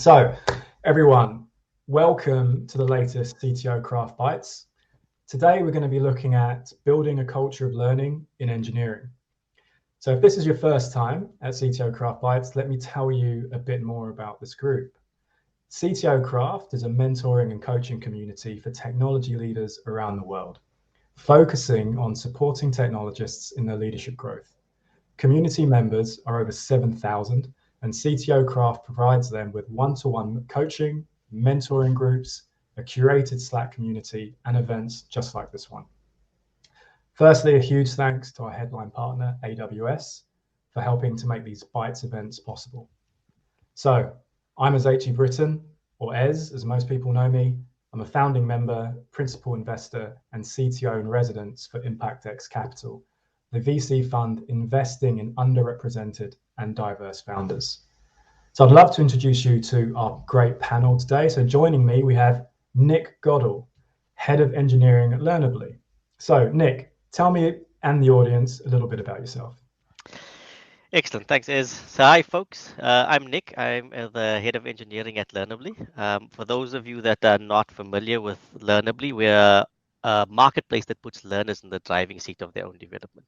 So, everyone, welcome to the latest CTO Craft Bytes. Today, we're going to be looking at building a culture of learning in engineering. So if this is your first time at CTO Craft Bytes, let me tell you a bit more about this group. CTO Craft is a mentoring and coaching community for technology leaders around the world, focusing on supporting technologists in their leadership growth. Community members are over 7,000, and CTO Craft provides them with one-to-one coaching, mentoring groups, a curated Slack community, and events just like this one. Firstly, a huge thanks to our headline partner, AWS, for helping to make these Bytes events possible. So, I'm Ezechi Britton, or Ez, as most people know me. I'm a founding member, principal investor, and CTO in residence for ImpactX Capital, the VC fund investing in underrepresented and diverse founders. So I'd love to introduce you to our great panel today. So joining me, we have Nick Goodall, Head of Engineering at Learnerbly. So Nick, tell me and the audience a little bit about yourself. Excellent. Thanks, Ez. So hi, folks. I'm Nick. I'm the Head of Engineering at Learnerbly. For those of you that are not familiar with Learnerbly, we're a marketplace that puts learners in the driving seat of their own development.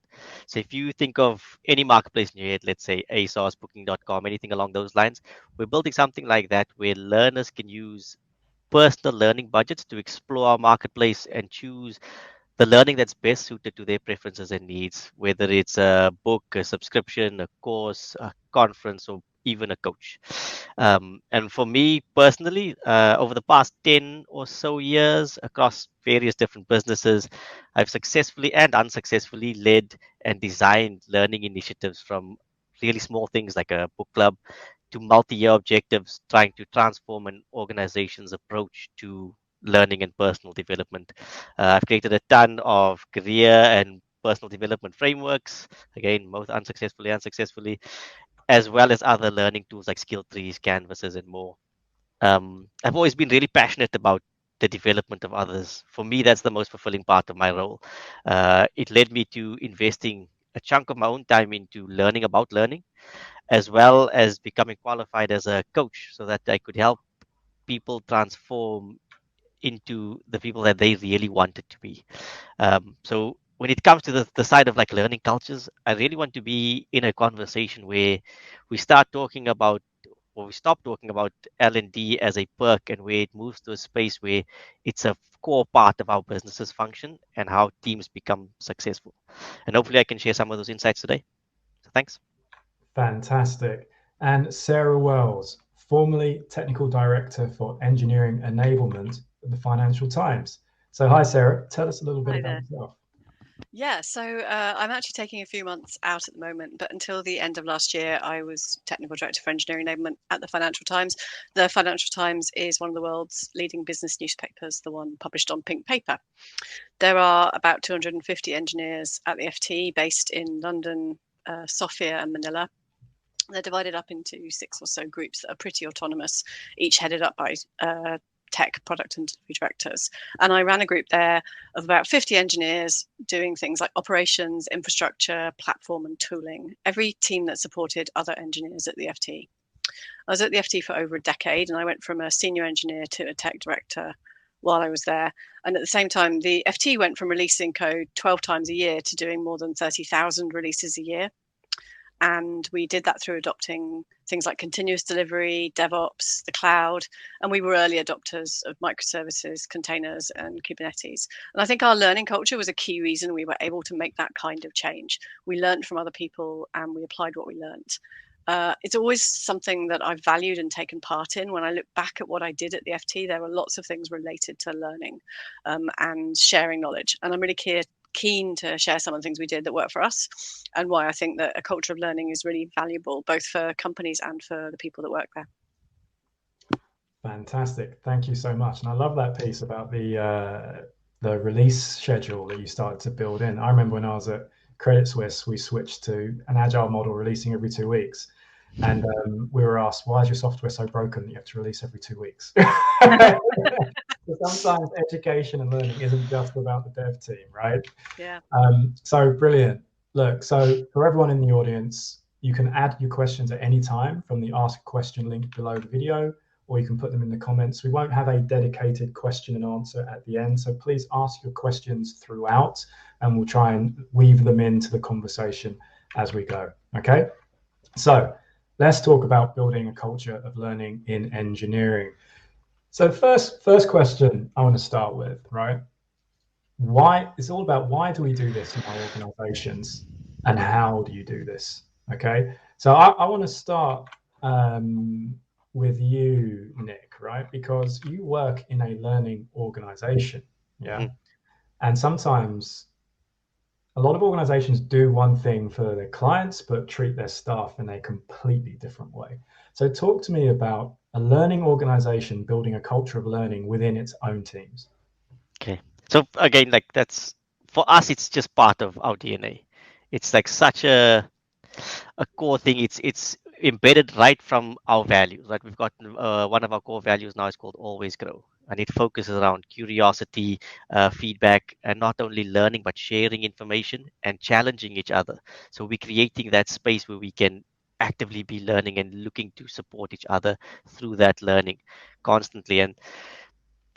So if you think of any marketplace in your head, let's say ASOS, Booking.com, anything along those lines, we're building something like that where learners can use personal learning budgets to explore our marketplace and choose the learning that's best suited to their preferences and needs, whether it's a book, a subscription, a course, a conference, or even a coach. And for me personally, over the past 10 or so years across various different businesses, I've successfully and unsuccessfully led and designed learning initiatives from really small things like a book club to multi-year objectives, trying to transform an organization's approach to learning and personal development. I've created a ton of career and personal development frameworks, again, both unsuccessfully, as well as other learning tools like skill trees, canvases, and more. I've always been really passionate about the development of others. For me, that's the most fulfilling part of my role. It led me to investing a chunk of my own time into learning about learning, as well as becoming qualified as a coach so that I could help people transform into the people that they really wanted to be. So when it comes to the side of like learning cultures, I really want to be in a conversation where we start talking about or we stop talking about L&D as a perk and where it moves to a space where it's a core part of how businesses function and how teams become successful. And hopefully I can share some of those insights today. So thanks. Fantastic. And Sarah Wells, formerly Technical Director for Engineering Enablement at the Financial Times. So hi, Sarah. Tell us a little bit about yourself. Yeah, so I'm actually taking a few months out at the moment, but until the end of last year, I was Technical Director for Engineering Enablement at the Financial Times. The Financial Times is one of the world's leading business newspapers, the one published on pink paper. There are about 250 engineers at the FT based in London, Sofia and Manila. They're divided up into 6 or so groups that are pretty autonomous, each headed up by tech product and delivery directors. And I ran a group there of about 50 engineers doing things like operations, infrastructure, platform and tooling, every team that supported other engineers at the FT. I was at the FT for over a decade, and I went from a senior engineer to a tech director while I was there. And at the same time, the FT went from releasing code 12 times a year to doing more than 30,000 releases a year. And we did that through adopting things like continuous delivery, DevOps, the cloud. And we were early adopters of microservices, containers, and Kubernetes. And I think our learning culture was a key reason we were able to make that kind of change. We learned from other people and we applied what we learned. It's always something that I've valued and taken part in. When I look back at what I did at the FT, there were lots of things related to learning and sharing knowledge. And I'm really keen to share some of the things we did that work for us and why I think that a culture of learning is really valuable, both for companies and for the people that work there. Fantastic. Thank you so much. And I love that piece about the release schedule that you started to build in. I remember when I was at Credit Suisse, we switched to an agile model releasing every 2 weeks. And we were asked, why is your software so broken that you have to release every 2 weeks? Sometimes education and learning isn't just about the dev team, right? Yeah. So brilliant. Look, so for everyone in the audience, you can add your questions at any time from the Ask a Question link below the video, or you can put them in the comments. We won't have a dedicated question and answer at the end, so please ask your questions throughout, and we'll try and weave them into the conversation as we go. Okay, so let's talk about building a culture of learning in engineering. So first question I want to start with, right? Why? It's all about why do we do this in our organizations, and how do you do this? Okay, so I want to start with you, Nick, right? Because you work in a learning organization, yeah, Mhm. and sometimes a lot of organizations do one thing for their clients, but treat their staff in a completely different way. So talk to me about a learning organization building a culture of learning within its own teams. Okay. So again, like that's for us, it's just part of our DNA. It's like such a core thing. It's embedded right from our values. Like we've got one of our core values now is called always grow, and it focuses around curiosity, feedback, and not only learning but sharing information and challenging each other. So we're creating that space where we can actively be learning and looking to support each other through that learning constantly. And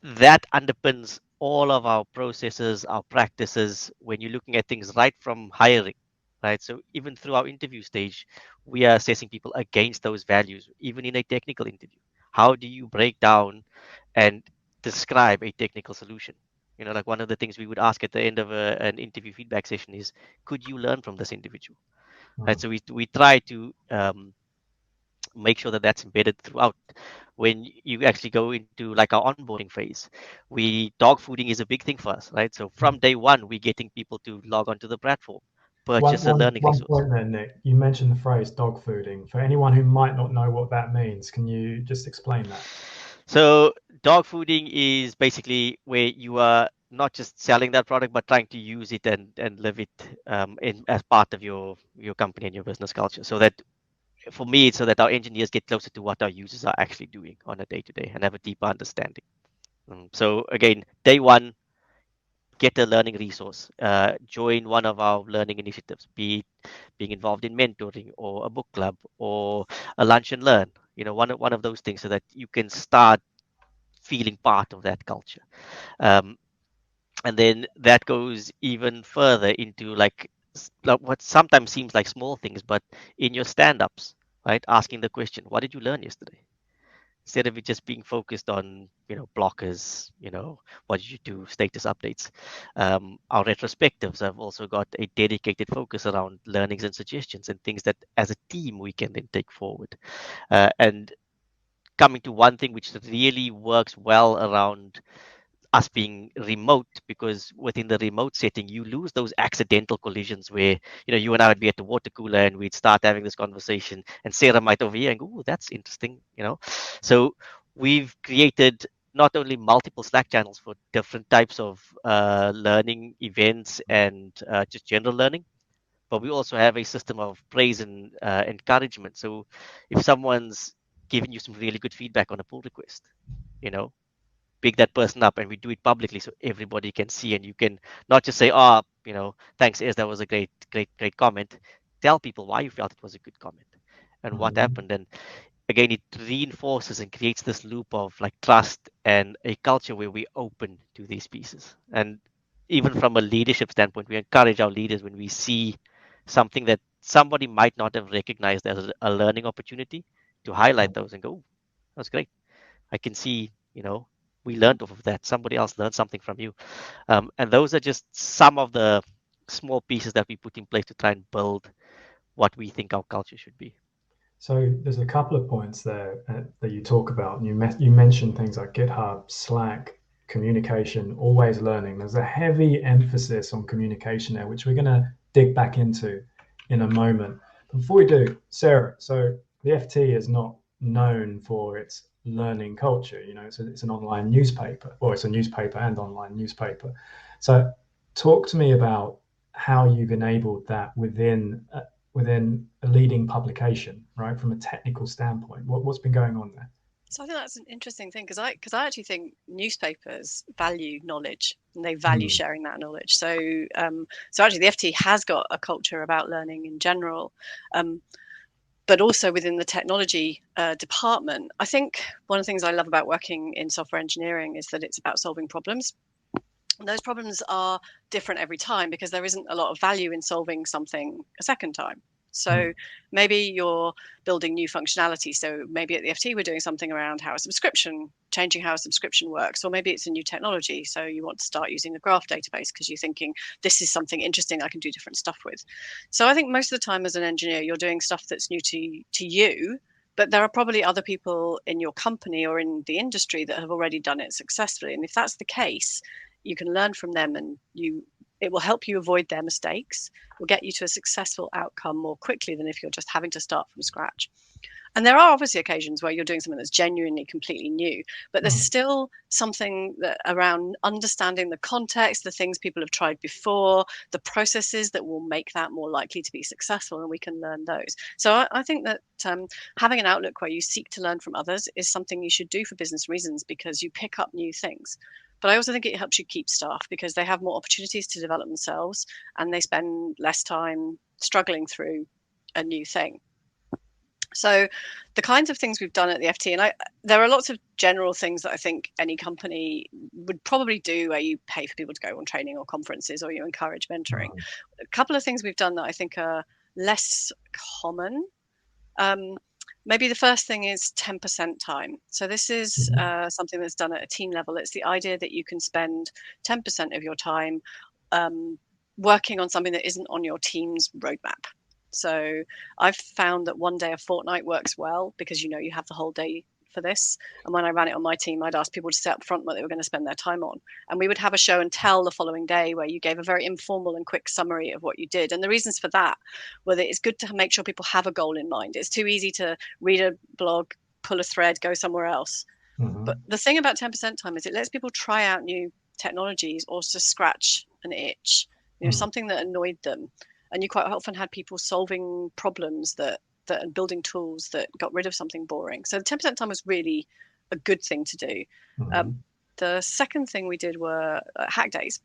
that underpins all of our processes, our practices, when you're looking at things right from hiring, right? So even through our interview stage, we are assessing people against those values, even in a technical interview. How do you break down and describe a technical solution? You know, like one of the things we would ask at the end of an interview feedback session is, could you learn from this individual? Right. So we try to make sure that that's embedded throughout. When you actually go into like our onboarding phase, dog fooding is a big thing for us, right? So from day one, we're getting people to log onto the platform, purchase a learning One resource. point there, Nick. You mentioned the phrase dog fooding. For anyone who might not know what that means, can you just explain that? So dog fooding is basically where you are not just selling that product, but trying to use it and live it in as part of your company and your business culture. So that for me, it's so that our engineers get closer to what our users are actually doing on a day to day and have a deeper understanding. So again, day one, get a learning resource, join one of our learning initiatives, be it being involved in mentoring or a book club or a lunch and learn, one of those things so that you can start feeling part of that culture. Um, and then that goes even further into like what sometimes seems like small things, but in your stand-ups, right? Asking the question, what did you learn yesterday? Instead of it just being focused on blockers, what did you do, status updates. Our retrospectives have also got a dedicated focus around learnings and suggestions and things that as a team we can then take forward. And coming to one thing which really works well around us being remote, because within the remote setting you lose those accidental collisions where you and I would be at the water cooler and we'd start having this conversation and Sarah might overhear and go, oh, that's interesting. So we've created not only multiple Slack channels for different types of learning events and just general learning, but we also have a system of praise and encouragement. So if someone's giving you some really good feedback on a pull request, you know pick that person up, and we do it publicly so everybody can see, and you can not just say, oh, thanks, Ez, that was a great comment. Tell people why you felt it was a good comment and what happened. And again, it reinforces and creates this loop of like trust and a culture where we're open to these pieces. And even from a leadership standpoint, we encourage our leaders when we see something that somebody might not have recognized as a learning opportunity to highlight those and go, oh, that's great. I can see, we learned off of that. Somebody else learned something from you. And those are just some of the small pieces that we put in place to try and build what we think our culture should be. So there's a couple of points there that you talk about. You mentioned things like GitHub, Slack, communication, always learning. There's a heavy emphasis on communication there, which we're going to dig back into in a moment. But before we do, Sarah, so the FT is not known for its learning culture. It's an online newspaper, or it's a newspaper and online newspaper. So talk to me about how you've enabled that within a leading publication, right? From a technical standpoint, what's been going on there? So I think that's an interesting thing because I actually think newspapers value knowledge and they value sharing that knowledge. So so actually the FT has got a culture about learning in general. but also within the technology department. I think one of the things I love about working in software engineering is that it's about solving problems. And those problems are different every time because there isn't a lot of value in solving something a second time. So maybe you're building new functionality. So maybe at the FT, we're doing something around changing how a subscription works, or maybe it's a new technology. So you want to start using a graph database because you're thinking this is something interesting I can do different stuff with. So I think most of the time as an engineer, you're doing stuff that's new to you, but there are probably other people in your company or in the industry that have already done it successfully. And if that's the case, you can learn from them, and it will help you avoid their mistakes. It will get you to a successful outcome more quickly than if you're just having to start from scratch. And there are obviously occasions where you're doing something that's genuinely completely new, but there's still something around understanding the context, the things people have tried before, the processes that will make that more likely to be successful, and we can learn those. So I think that having an outlook where you seek to learn from others is something you should do for business reasons, because you pick up new things. But I also think it helps you keep staff because they have more opportunities to develop themselves, and they spend less time struggling through a new thing. So the kinds of things we've done at the FT, and there are lots of general things that I think any company would probably do, where you pay for people to go on training or conferences, or you encourage mentoring. A couple of things we've done that I think are less common. Maybe the first thing is 10% time. So this is something that's done at a team level. It's the idea that you can spend 10% of your time working on something that isn't on your team's roadmap. So I've found that one day a fortnight works well because you have the whole day for this. And when I ran it on my team, I'd ask people to set up front what they were going to spend their time on. And we would have a show and tell the following day where you gave a very informal and quick summary of what you did. And the reasons for that were that it's good to make sure people have a goal in mind. It's too easy to read a blog, pull a thread, go somewhere else. But the thing about 10% time is it lets people try out new technologies or to scratch an itch, something that annoyed them. And you quite often had people solving problems and building tools that got rid of something boring. So the 10% time was really a good thing to do. The second thing we did were hack days.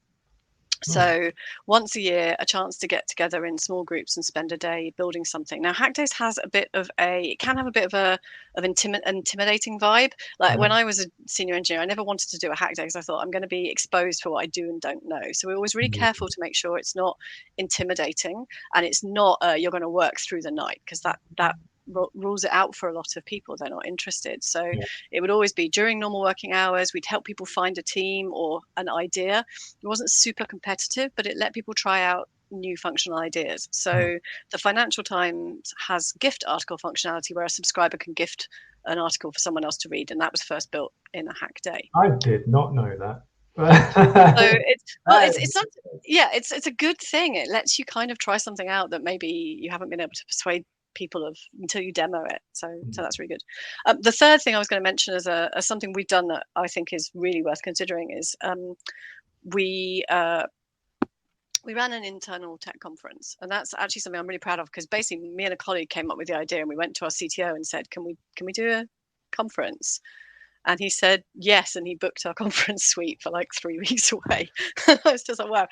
So once a year, a chance to get together in small groups and spend a day building something. Now, Hack Days has it can have a bit of an intimidating vibe. Like when I was a senior engineer, I never wanted to do a Hack Day because I thought I'm going to be exposed for what I do and don't know. So we're always really careful to make sure it's not intimidating, and it's not you're going to work through the night, because that rules it out for a lot of people. They're not interested. So it would always be during normal working hours. We'd help people find a team or an idea. It wasn't super competitive, but it let people try out new functional ideas. So the Financial Times has gift article functionality where a subscriber can gift an article for someone else to read, and that was first built in a Hack Day. I did not know that. So it's a good thing. It lets you kind of try something out that maybe you haven't been able to persuade people of until you demo it. So that's really good. The third thing I was going to mention as something we've done that I think is really worth considering is we ran an internal tech conference, and that's actually something I'm really proud of, because basically me and a colleague came up with the idea, and we went to our CTO and said, can we do a conference? And he said yes, and he booked our conference suite for like 3 weeks away. I was just like, wow.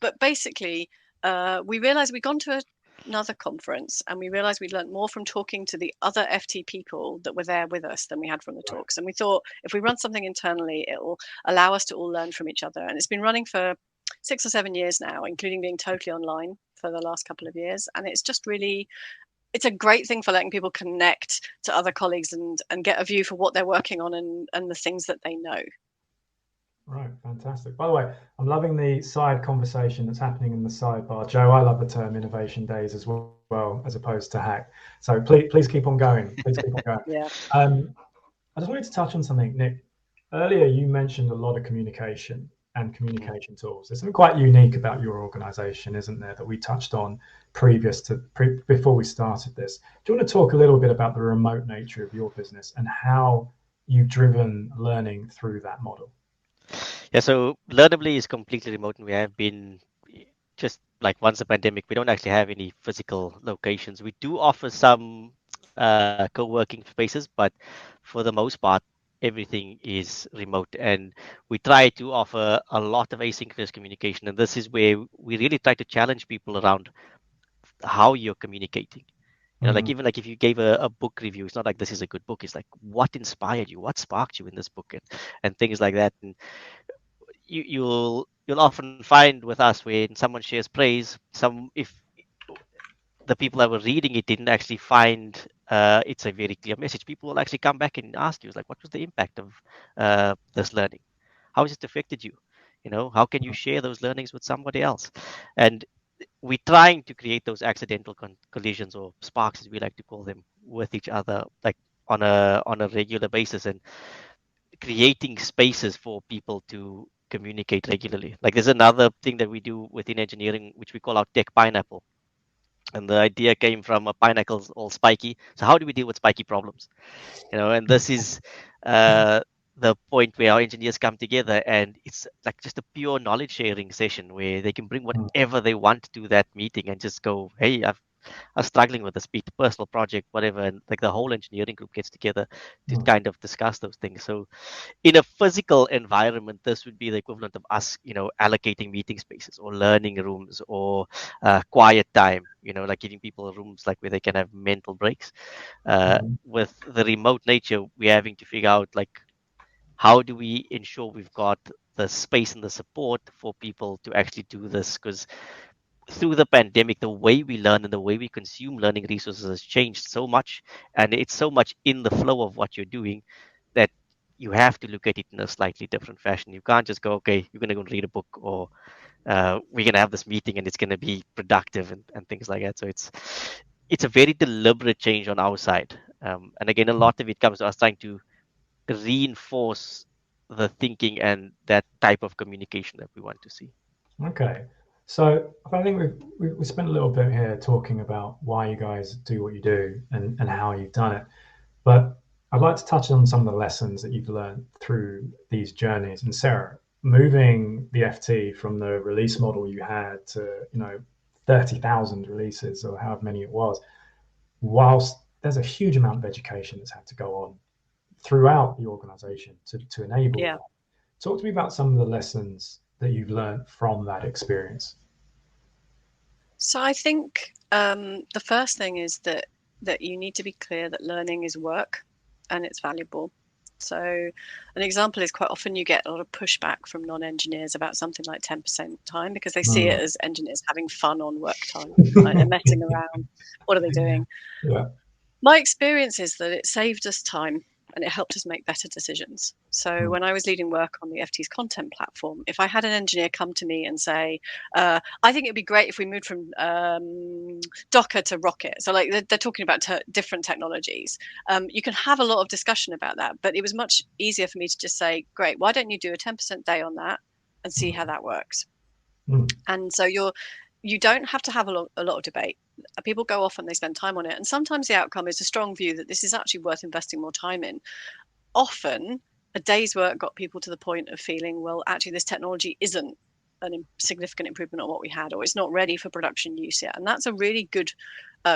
But basically, we realized we'd gone to another conference, and we realized we'd learned more from talking to the other FT people that were there with us than we had from the talks. And we thought if we run something internally, it'll allow us to all learn from each other. And it's been running for 6 or 7 years now, including being totally online for the last couple of years. And it's just really, it's a great thing for letting people connect to other colleagues and get a view for what they're working on and the things that they know. Right, fantastic. By the way, I'm loving the side conversation that's happening in the sidebar. Joe, I love the term innovation days as well, as opposed to hack. So please keep on going. Please keep on going. Yeah. I just wanted to touch on something, Nick. Earlier, you mentioned a lot of communication and communication tools. There's something quite unique about your organization, isn't there, that we touched on before we started this. Do you want to talk a little bit about the remote nature of your business and how you've driven learning through that model? Yeah, so Learnerbly is completely remote, and we have been just like once the pandemic, we don't actually have any physical locations. We do offer some co-working spaces, but for the most part, everything is remote, and we try to offer a lot of asynchronous communication. And this is where we really try to challenge people around how you're communicating. You know, like even like if you gave a book review, it's not like this is a good book. It's like what inspired you, what sparked you in this book, and things like that. And you'll often find with us when someone shares praise, if the people that were reading it didn't actually find it's a very clear message, people will actually come back and ask you, like, what was the impact of this learning? How has it affected you? You know, how can you share those learnings with somebody else? And we're trying to create those accidental collisions, or sparks, as we like to call them, with each other, like on a regular basis, and creating spaces for people to communicate regularly. Like there's another thing that we do within engineering, which we call our tech pineapple. And the idea came from a pineapple's all spiky. So how do we deal with spiky problems? You know, and this is the point where our engineers come together, and it's like just a pure knowledge sharing session where they can bring whatever they want to that meeting and just go, hey, I'm struggling with this personal project, whatever, and like the whole engineering group gets together to kind of discuss those things. So in a physical environment, this would be the equivalent of us, you know, allocating meeting spaces or learning rooms or quiet time, you know, like giving people rooms like where they can have mental breaks. With the remote nature, we're having to figure out like, how do we ensure we've got the space and the support for people to actually do this? Because through the pandemic, the way we learn and the way we consume learning resources has changed so much, and it's so much in the flow of what you're doing that you have to look at it in a slightly different fashion. You can't just go, okay, you're going to go and read a book, or we're going to have this meeting and it's going to be productive, and things like that. So it's a very deliberate change on our side. And again, a lot of it comes to us trying to reinforce the thinking and that type of communication that we want to see. Okay. So I think we spent a little bit here talking about why you guys do what you do and how you've done it. But I'd like to touch on some of the lessons that you've learned through these journeys. And Sarah, moving the FT from the release model you had to, 30,000 releases or however many it was, whilst there's a huge amount of education that's had to go on throughout the organization to enable that. Talk to me about some of the lessons that you've learned from that experience. So I think the first thing is that you need to be clear that learning is work and it's valuable. So an example is quite often you get a lot of pushback from non-engineers about something like 10% time, because they see it as engineers having fun on work time, like they're messing around. What are they doing? Yeah. My experience is that it saved us time and it helped us make better decisions. So when I was leading work on the FT's content platform, if I had an engineer come to me and say, I think it'd be great if we moved from Docker to Rocket. So like they're talking about different technologies. You can have a lot of discussion about that, but it was much easier for me to just say, great, why don't you do a 10% day on that and see how that works? And so you don't have to have a lot of debate. People go off and they spend time on it, and sometimes the outcome is a strong view that this is actually worth investing more time in. Often a day's work got people to the point of feeling, well, actually this technology isn't a significant improvement on what we had, or it's not ready for production use yet. And that's a really good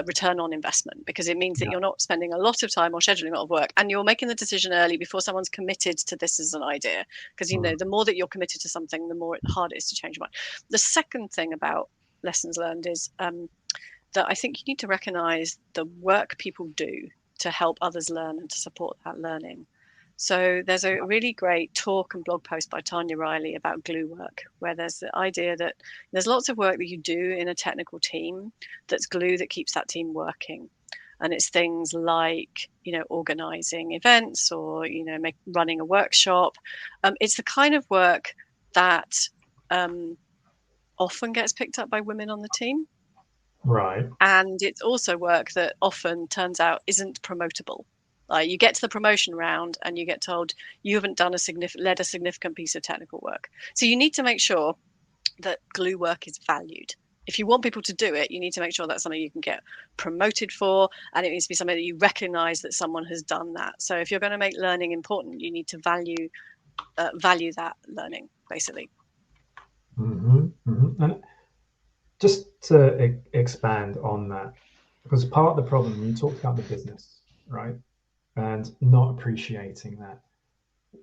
return on investment, because it means that you're not spending a lot of time or scheduling a lot of work, and you're making the decision early before someone's committed to this as an idea. Because the more that you're committed to something, the more hard it is to change your mind. The second thing about lessons learned is that I think you need to recognize the work people do to help others learn and to support that learning. So there's a really great talk and blog post by Tanya Riley about glue work, where there's the idea that there's lots of work that you do in a technical team that's glue that keeps that team working. And it's things like, organizing events or, running a workshop. It's the kind of work that often gets picked up by women on the team. Right. And it's also work that often turns out isn't promotable. Like you get to the promotion round and you get told you haven't done led a significant piece of technical work. So you need to make sure that glue work is valued. If you want people to do it, you need to make sure that's something you can get promoted for, and it needs to be something that you recognize that someone has done that. So if you're going to make learning important, you need to value that learning, basically. And just to expand on that, because part of the problem, you talked about the business, right? And not appreciating that.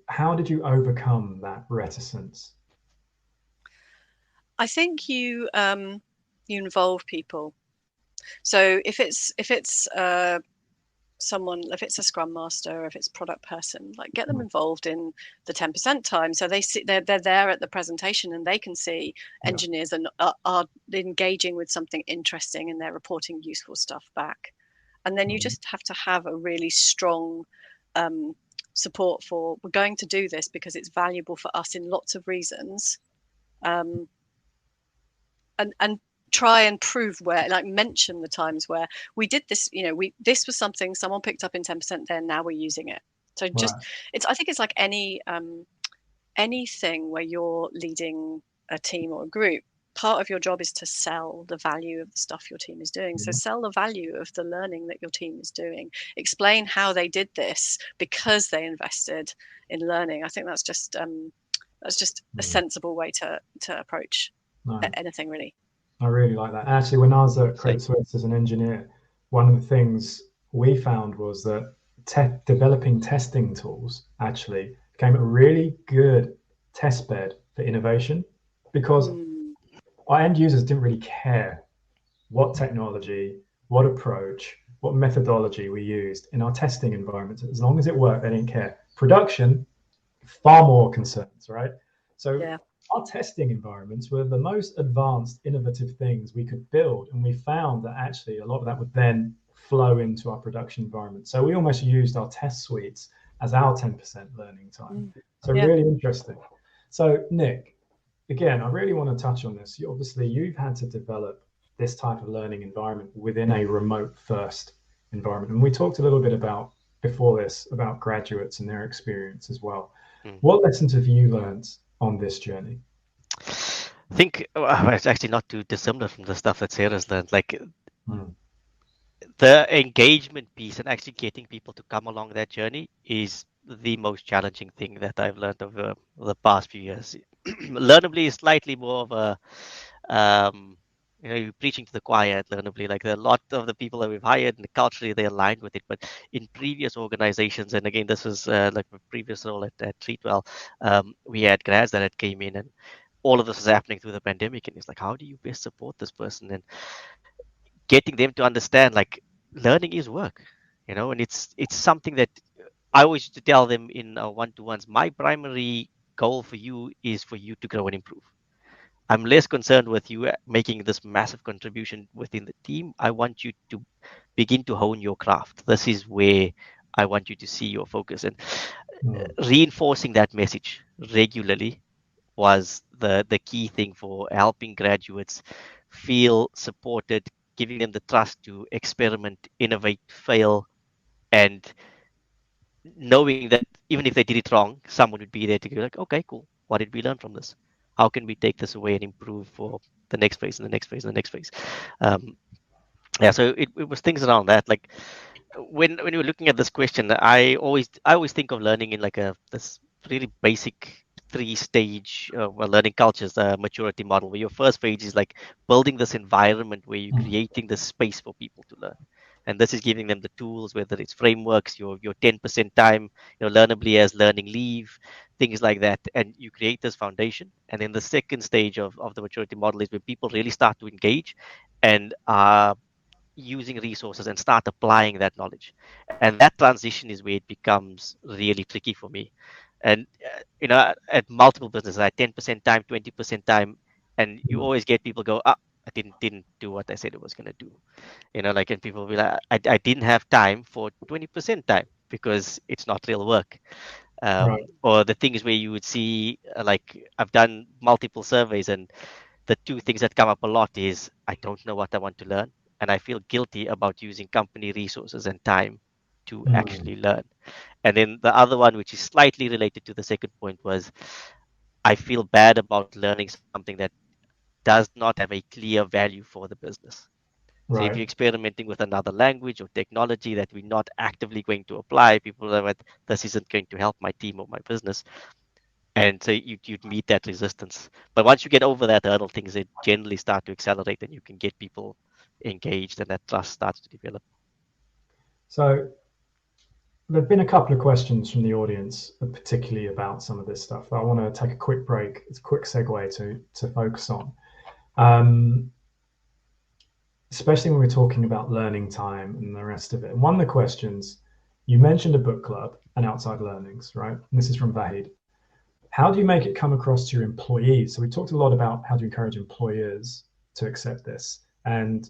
How did you overcome that reticence? I think you involve people. So if it's someone, if it's a scrum master, or if it's product person, like get them involved in the 10% time, so they see they're there at the presentation and they can see engineers are engaging with something interesting and they're reporting useful stuff back. And then you just have to have a really strong support for, we're going to do this because it's valuable for us in lots of reasons, and try and prove where, like mention the times where we did this, this was something someone picked up in 10% there, now we're using it. So just I think it's like anything where you're leading a team or a group, part of your job is to sell the value of the stuff your team is doing. So sell the value of the learning that your team is doing, explain how they did this because they invested in learning. I think that's just a sensible way to approach anything, really. I really like that. Actually, when I was at Credit Suisse as an engineer, one of the things we found was that developing testing tools actually became a really good test bed for innovation, because our end users didn't really care what technology, what approach, what methodology we used in our testing environments. As long as it worked, they didn't care. Production, far more concerns, right? So our testing environments were the most advanced, innovative things we could build. And we found that actually a lot of that would then flow into our production environment. So we almost used our test suites as our 10% learning time. So really interesting. So Nick, again, I really want to touch on this. Obviously, you've had to develop this type of learning environment within a remote first environment. And we talked a little bit about before this about graduates and their experience as well. What lessons have you learned on this journey? I think it's actually not too dissimilar from the stuff that Sarah's learned. Like the engagement piece and actually getting people to come along that journey is the most challenging thing that I've learned over the past few years. Learnably is slightly more of a you're preaching to the choir at Learnerbly. Like a lot of the people that we've hired, and culturally they're aligned with it. But in previous organizations, and again, this was like my previous role at Treatwell, we had grads that had came in, and all of this was happening through the pandemic. And it's like, how do you best support this person? And getting them to understand, like, learning is work, and it's something that I always used to tell them in one-to-ones. My primary goal for you is for you to grow and improve. I'm less concerned with you making this massive contribution within the team. I want you to begin to hone your craft. This is where I want you to see your focus. And reinforcing that message regularly was the key thing for helping graduates feel supported, giving them the trust to experiment, innovate, fail, and knowing that even if they did it wrong, someone would be there to go like, okay, cool. What did we learn from this? How can we take this away and improve for the next phase and the next phase and the next phase? So it was things around that. Like when you're looking at this question, I always think of learning in like this really basic 3-stage learning cultures maturity model, where your first phase is like building this environment where you're creating the space for people to learn. And this is giving them the tools, whether it's frameworks, your 10% time, Learnerbly as learning leave, things like that. And you create this foundation. And then the second stage of the maturity model is where people really start to engage and using resources and start applying that knowledge. And that transition is where it becomes really tricky for me. And at multiple businesses, I 10% time, 20% time, and you always get people go, I didn't do what I said it was going to do. And people will be like, I didn't have time for 20% time because it's not real work. Or the things where you would see, like I've done multiple surveys, and the two things that come up a lot is I don't know what I want to learn, and I feel guilty about using company resources and time to actually learn. And then the other one, which is slightly related to the second point, was I feel bad about learning something that does not have a clear value for the business. So if you're experimenting with another language or technology that we're not actively going to apply, people are like, this isn't going to help my team or my business. And so you'd meet that resistance. But once you get over that hurdle, things generally start to accelerate, and you can get people engaged, and that trust starts to develop. So there have been a couple of questions from the audience, particularly about some of this stuff that I want to take a quick break. It's a quick segue to focus on. especially when we're talking about learning time and the rest of it. And one of the questions, you mentioned a book club and outside learnings, right? And this is from Vahid. How do you make it come across to your employees? So we talked a lot about how to encourage employers to accept this. And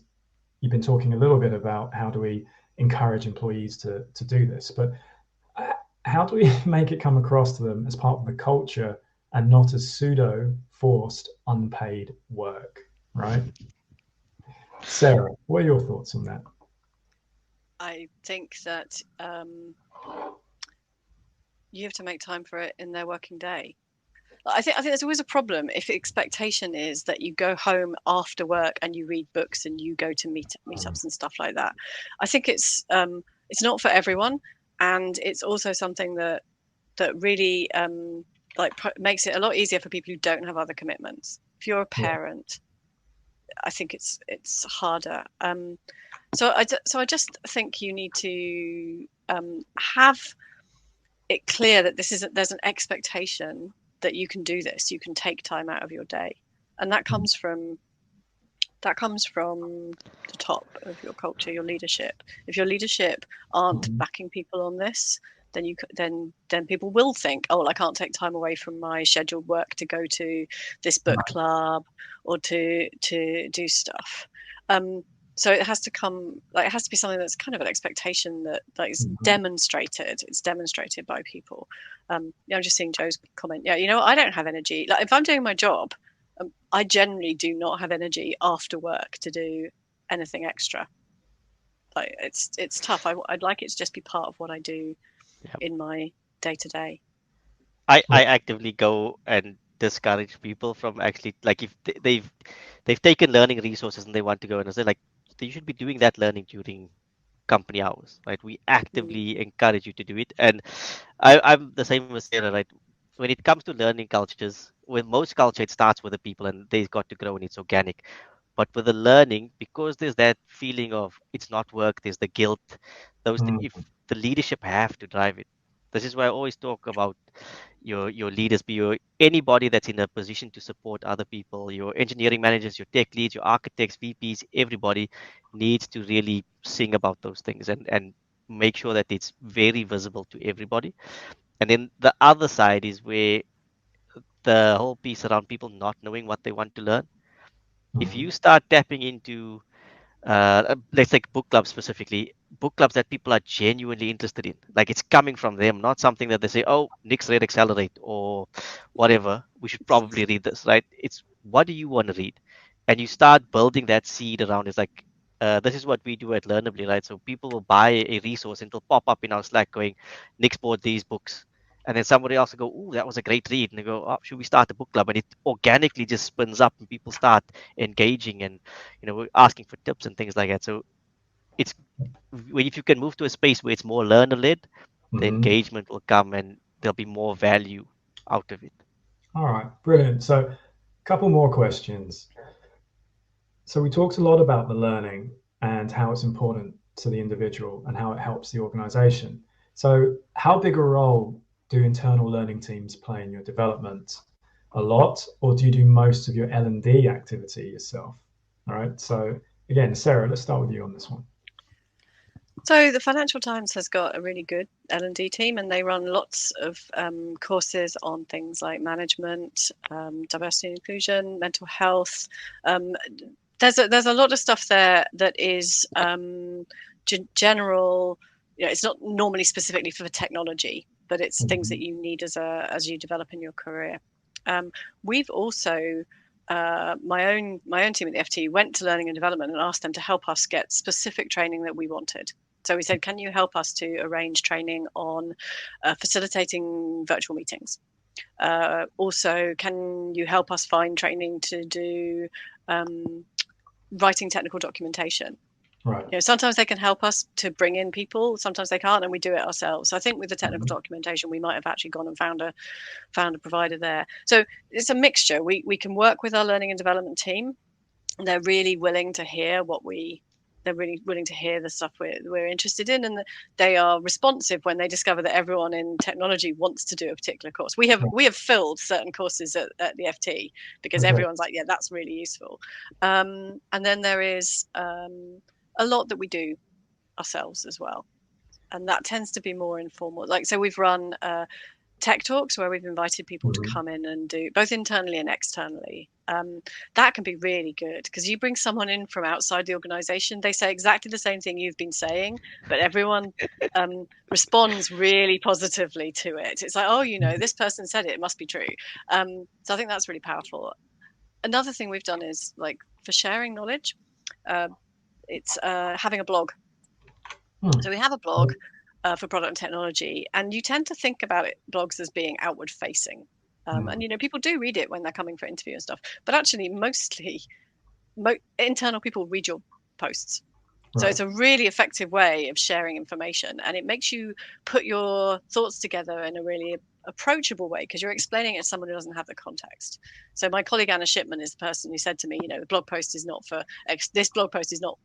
you've been talking a little bit about how do we encourage employees to do this. But how do we make it come across to them as part of the culture and not as pseudo forced unpaid work, right? Sarah, what are your thoughts on that? I think that you have to make time for it in their working day. I think there's always a problem if the expectation is that you go home after work and you read books and you go to meetups and stuff like that. I think it's not for everyone, and it's also something that really makes it a lot easier for people who don't have other commitments. If you're a parent, I think it's harder. So I just think you need to have it clear that there's an expectation that you can do this. You can take time out of your day, and that comes from the top of your culture, your leadership. If your leadership aren't backing people on this, then people will think, oh, well, I can't take time away from my scheduled work to go to this book club or to do stuff. So it has to be something that's kind of an expectation that is demonstrated. It's demonstrated by people. I'm just seeing Joe's comment. Yeah, I don't have energy. Like if I'm doing my job, I generally do not have energy after work to do anything extra. Like it's tough. I'd like it to just be part of what I do in my day to day. I actively go and discourage people from actually, like, if they've taken learning resources and they want to go and say, like, you should be doing that learning during company hours, right? We actively encourage you to do it. And I'm the same as Sarah, right? When it comes to learning cultures, with most culture, it starts with the people and they've got to grow and it's organic. But with the learning, because there's that feeling of it's not work, there's the guilt, those things, if the leadership have to drive it. This is why I always talk about your leaders, anybody that's in a position to support other people, your engineering managers, your tech leads, your architects, VPs, everybody needs to really sing about those things and make sure that it's very visible to everybody. And then the other side is where the whole piece around people not knowing what they want to learn. If you start tapping into let's take book clubs specifically, book clubs that people are genuinely interested in, like it's coming from them, not something that they say, oh, Nick's read Accelerate or whatever, we should probably read this, right? It's what do you want to read? And you start building that seed around. It's like, this is what we do at Learnerbly, right? So people will buy a resource and it'll pop up in our Slack going, Nick's bought these books. And then somebody else will go, oh, that was a great read. And they go, oh, should we start a book club? And it organically just spins up and people start engaging and, we're asking for tips and things like that. So it's, if you can move to a space where it's more learner-led, the engagement will come and there'll be more value out of it. All right, brilliant. So a couple more questions. So we talked a lot about the learning and how it's important to the individual and how it helps the organization. So how big a role do internal learning teams play in your development? A lot, or do you do most of your L&D activity yourself? All right, so again, Sarah, let's start with you on this one. So the Financial Times has got a really good L&D team, and they run lots of courses on things like management, diversity and inclusion, mental health. There's a lot of stuff there that is general. It's not normally specifically for technology, but it's things that you need as you develop in your career. We've also my own team at the FT went to learning and development and asked them to help us get specific training that we wanted. So we said, can you help us to arrange training on facilitating virtual meetings? Also, can you help us find training to do writing technical documentation? Right. Sometimes they can help us to bring in people, sometimes they can't, and we do it ourselves. So I think with the technical documentation, we might have actually gone and found a provider there. So it's a mixture. We can work with our learning and development team, and they're really willing to hear what we they're really willing to hear the stuff we're interested in, and they are responsive when they discover that everyone in technology wants to do a particular course. We have filled certain courses at the FT because everyone's like, yeah, that's really useful. And then there is a lot that we do ourselves as well, and that tends to be more informal. Like, so we've run tech talks where we've invited people to come in and do both internally and externally. That can be really good because you bring someone in from outside the organization, they say exactly the same thing you've been saying, but everyone responds really positively to it. It's like, oh, this person said it must be true. So I think that's really powerful. Another thing we've done is, like, for sharing knowledge, it's having a blog. So we have a blog for product and technology, and you tend to think about blogs as being outward facing. And people do read it when they're coming for interview and stuff, but actually mostly internal people read your posts. So it's a really effective way of sharing information, and it makes you put your thoughts together in a really approachable way because you're explaining it to someone who doesn't have the context. So my colleague Anna Shipman is the person who said to me, the blog post is not for this blog post is not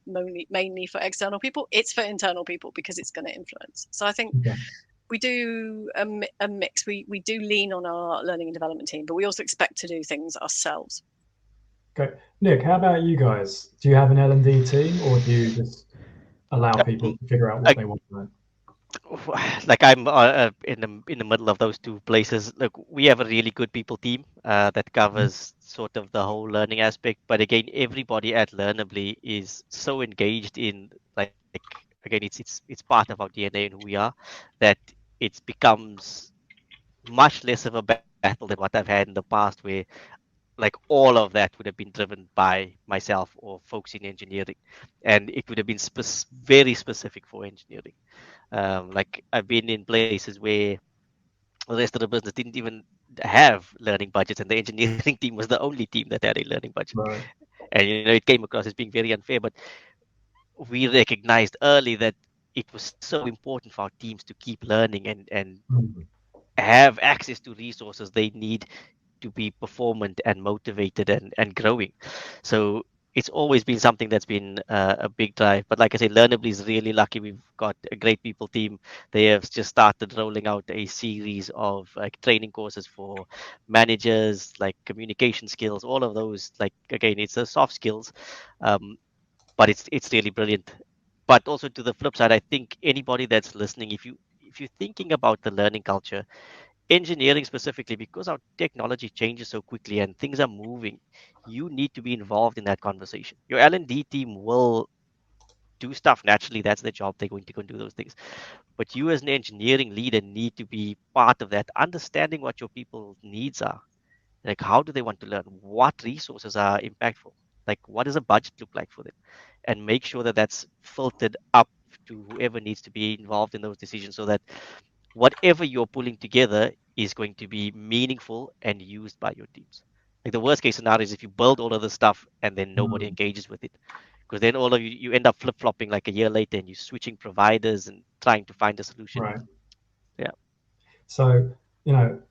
mainly for external people, it's for internal people because it's going to influence. So I think we do a mix. We do lean on our learning and development team, but we also expect to do things ourselves. Okay, Nick, how about you guys? Do you have an L&D team, or do you just allow people to figure out what they want to learn? Like, I'm in the middle of those two places. Look, we have a really good people team that covers sort of the whole learning aspect. But again, everybody at Learnerbly is so engaged in, like again, it's part of our DNA and who we are, that it becomes much less of a battle than what I've had in the past, where like all of that would have been driven by myself or folks in engineering, and it would have been very specific for engineering. Like, I've been in places where the rest of the business didn't even have learning budgets, and the engineering team was the only team that had a learning budget. And it came across as being very unfair, but we recognized early that it was so important for our teams to keep learning and have access to resources they need to be performant and motivated and growing. So it's always been something that's been a big drive. But like I say, Learnerbly is really lucky. We've got a great people team. They have just started rolling out a series of like training courses for managers, like communication skills, all of those. Like, again, it's the soft skills, but it's really brilliant. But also, to the flip side, I think anybody that's listening, if you're thinking about the learning culture, engineering specifically, because our technology changes so quickly and things are moving, you need to be involved in that conversation. Your L&D team will do stuff naturally. That's their job. They're going to go and do those things. But you as an engineering leader need to be part of that, understanding what your people's needs are. Like, how do they want to learn? What resources are impactful? Like, what does a budget look like for them? And make sure that that's filtered up to whoever needs to be involved in those decisions, so that whatever you're pulling together is going to be meaningful and used by your teams. Like, the worst case scenario is if you build all of this stuff and then nobody engages with it, because then all of you end up flip-flopping like a year later, and you're switching providers and trying to find a solution. Yeah. So,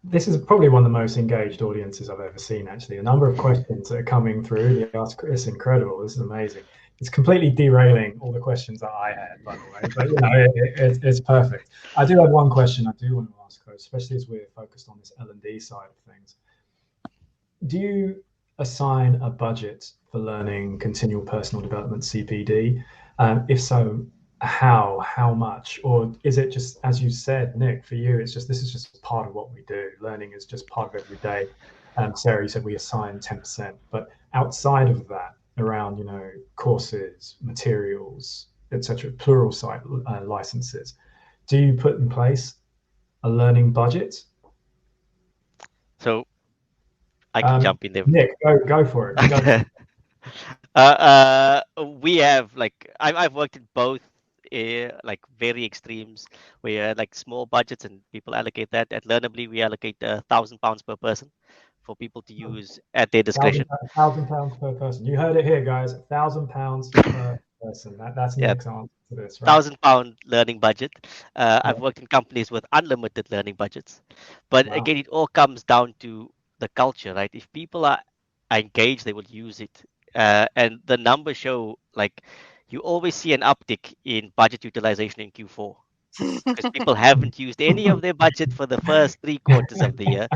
this is probably one of the most engaged audiences I've ever seen, actually. The number of questions that are coming through, it's incredible. This is amazing. It's completely derailing all the questions that I had, by the way, but it's perfect. I do have one question I do want to ask, especially as we're focused on this L&D side of things. Do you assign a budget for learning continual personal development, CPD? If so, how much? Or is it just, as you said, Nick, for you, this is just part of what we do. Learning is just part of every day. Sarah, you said we assign 10%, but outside of that, around courses, materials, etc., plural site licenses, do you put in place a learning budget? So I can jump in there. Nick, go for it. We have, like, I've worked in both like very extremes, where like small budgets and people allocate that. At Learnerbly, we allocate £1,000 per person for people to use at their discretion. £1,000 per person. You heard it here, guys. £1,000 per person. That's Nick's answer to this, right? £1,000 learning budget. I've worked in companies with unlimited learning budgets, but again, it all comes down to the culture, right? If people are engaged, they will use it. And the numbers show, like, you always see an uptick in budget utilization in Q4 because people haven't used any of their budget for the first 3 quarters of the year.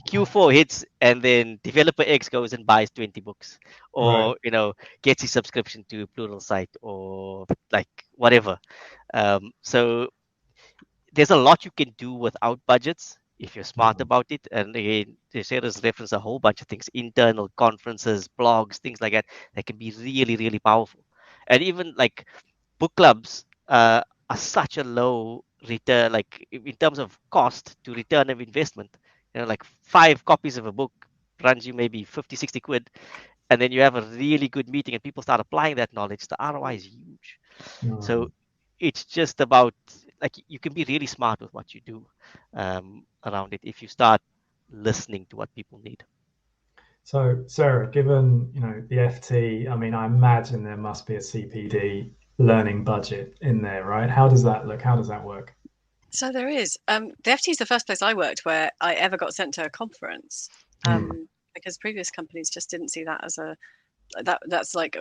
Q4 hits, and then developer X goes and buys 20 books, or Right. you know, gets his subscription to Pluralsight or like whatever. So there's a lot you can do without budgets if you're smart about it. And again, Sarah's referenced a whole bunch of things: internal conferences, blogs, things like that can be really, really powerful. And even like book clubs are such a low return, like in terms of cost to return of investment. You know, like 5 copies of a book runs you maybe 50, 60 quid. And then you have a really good meeting and people start applying that knowledge. The ROI is huge. So it's just about, like, you can be really smart with what you do around it if you start listening to what people need. So, Sarah, given the FT, I mean, I imagine there must be a CPD learning budget in there, right? How does that look? How does that work? So there is. The FT is the first place I worked where I ever got sent to a conference, because previous companies just didn't see that as that's like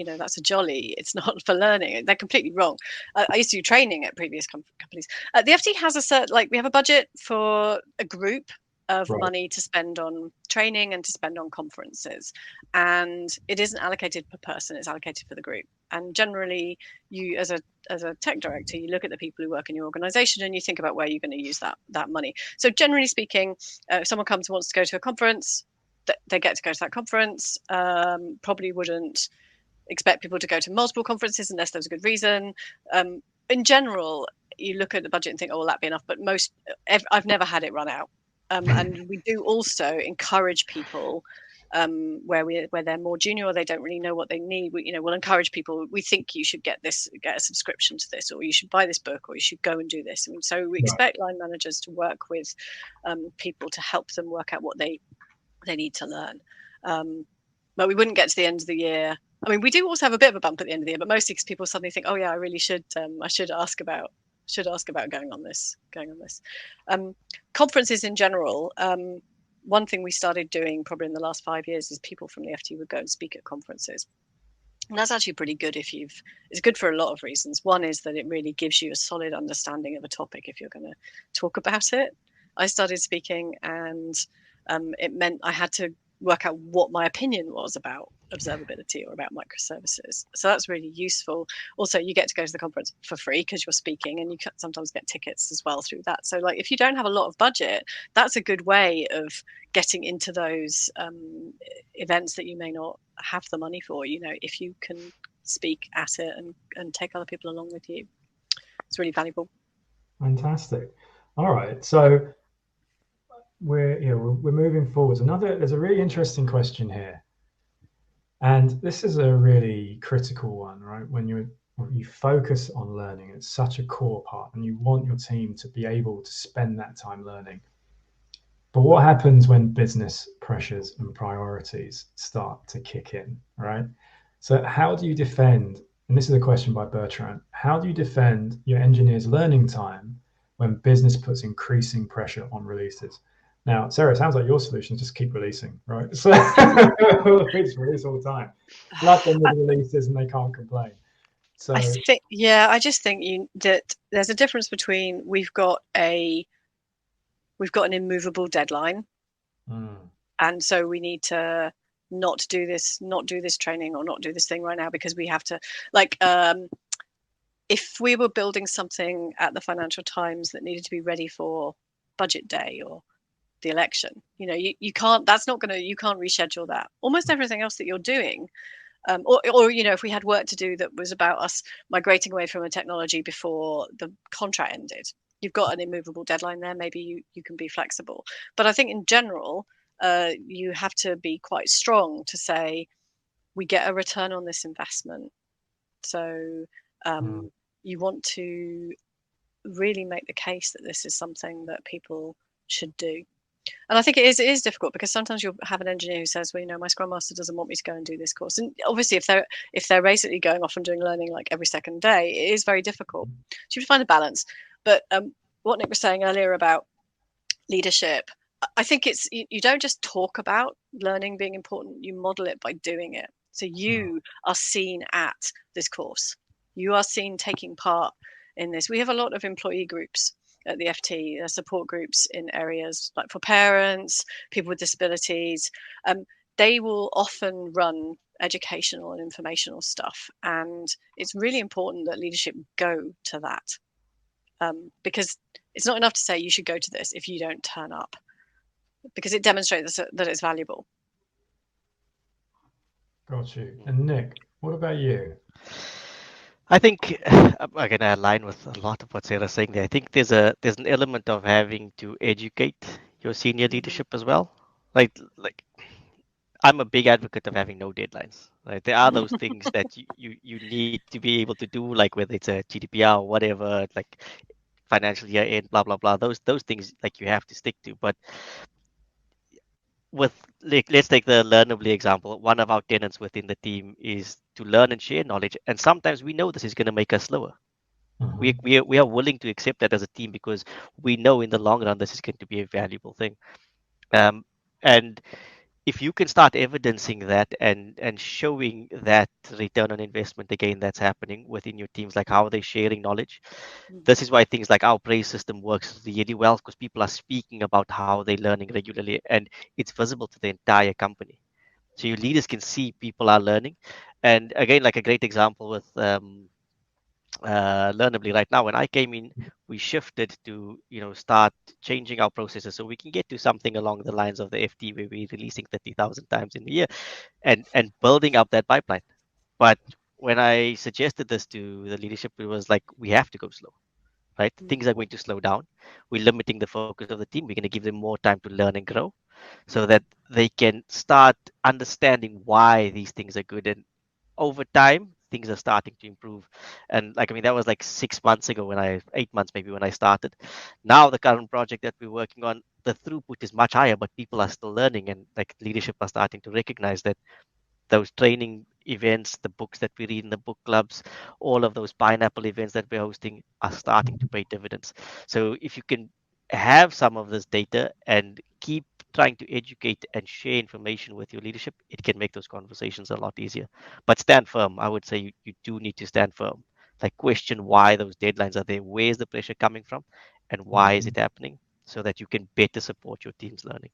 that's a jolly. It's not for learning. They're completely wrong. I used to do training at previous companies. The FT has a certain, like, we have a budget for a group of money to spend on training and to spend on conferences, and it isn't allocated per person, it's allocated for the group. And generally, you as a tech director, you look at the people who work in your organization and you think about where you're going to use that money. So generally speaking, if someone comes and wants to go to a conference, they get to go to that conference. Probably wouldn't expect people to go to multiple conferences unless there's a good reason. In general, you look at the budget and think, oh, will that be enough? But I've never had it run out. And we do also encourage people where they're more junior or they don't really know what they need. We'll encourage people. We think you should get a subscription to this, or you should buy this book, or you should go and do this. And so we expect line managers to work with people to help them work out what they need to learn. But we wouldn't get to the end of the year. I mean, we do also have a bit of a bump at the end of the year, but mostly because people suddenly think, oh yeah, I really should. I should ask about going on this. Conferences in general. One thing we started doing probably in the last 5 years is people from the FT would go and speak at conferences. And that's actually pretty good it's good for a lot of reasons. One is that it really gives you a solid understanding of a topic if you're going to talk about it. I started speaking, and it meant I had to work out what my opinion was about observability or about microservices. So that's really useful. Also, you get to go to the conference for free because you're speaking, and you can sometimes get tickets as well through that. So like, if you don't have a lot of budget, that's a good way of getting into those events that you may not have the money for. If you can speak at it and take other people along with you, it's really valuable. Fantastic. All right, so we're moving forwards. There's a really interesting question here, and this is a really critical one, right? When you focus on learning, it's such a core part, and you want your team to be able to spend that time learning. But what happens when business pressures and priorities start to kick in, right? So how do you defend, and this is a question by Bertrand, how do you defend your engineers' learning time when business puts increasing pressure on releases? Now, Sarah, it sounds like your solution is just keep releasing, right? So release all the time. Flood them with releases and they can't complain. So I just think that there's a difference between we've got an immovable deadline, and so we need to not do this training or not do this thing right now because we have to, like, if we were building something at the Financial Times that needed to be ready for budget day or the election, you can't reschedule that. Almost everything else that you're doing, or if we had work to do that was about us migrating away from a technology before the contract ended, you've got an immovable deadline there. Maybe you can be flexible. But I think in general, you have to be quite strong to say, we get a return on this investment. So you want to really make the case that this is something that people should do. And I think it is difficult because sometimes you'll have an engineer who says, well, my Scrum Master doesn't want me to go and do this course. And obviously, if they're basically going off and doing learning like every second day, it is very difficult. So you find a balance. But what Nick was saying earlier about leadership, I think it's you don't just talk about learning being important, you model it by doing it. So you are seen at this course. You are seen taking part in this. We have a lot of employee groups at the FT, support groups in areas like for parents, people with disabilities. They will often run educational and informational stuff, and it's really important that leadership go to that, because it's not enough to say you should go to this if you don't turn up, because it demonstrates that it's valuable. Got you. And Nick, what about you? I think again I align with a lot of what Sarah's saying there. I think there's an element of having to educate your senior leadership as well. Like I'm a big advocate of having no deadlines. Right? There are those things that you need to be able to do, like whether it's a GDPR or whatever, like financial year end, blah blah blah. Those things like you have to stick to. But with let's take the Learnerbly example. One of our tenets within the team is to learn and share knowledge, and sometimes we know this is going to make us slower. We are willing to accept that as a team because we know in the long run this is going to be a valuable thing. And if you can start evidencing that and showing that return on investment again that's happening within your teams, like how are they sharing knowledge, this is why things like our praise system works really well, because people are speaking about how they're learning regularly and it's visible to the entire company. So your leaders can see people are learning. And again, like a great example with Learnably right now, when I came in, we shifted to start changing our processes so we can get to something along the lines of the FT where we're releasing 30,000 times in a year and building up that pipeline. But when I suggested this to the leadership, it was like, we have to go slow, right? Things are going to slow down. We're limiting the focus of the team. We're going to give them more time to learn and grow so that they can start understanding why these things are good. And over time, things are starting to improve. And like, I mean, that was like 6 months ago 8 months maybe when I started. Now, the current project that we're working on, the throughput is much higher, but people are still learning. And like leadership are starting to recognize that those training events, the books that we read in the book clubs, all of those pineapple events that we're hosting are starting to pay dividends. So if you can have some of this data and keep trying to educate and share information with your leadership, it can make those conversations a lot easier. But stand firm. I would say you do need to stand firm. Like question why those deadlines are there, where's the pressure coming from, and why is it happening, so that you can better support your team's learning.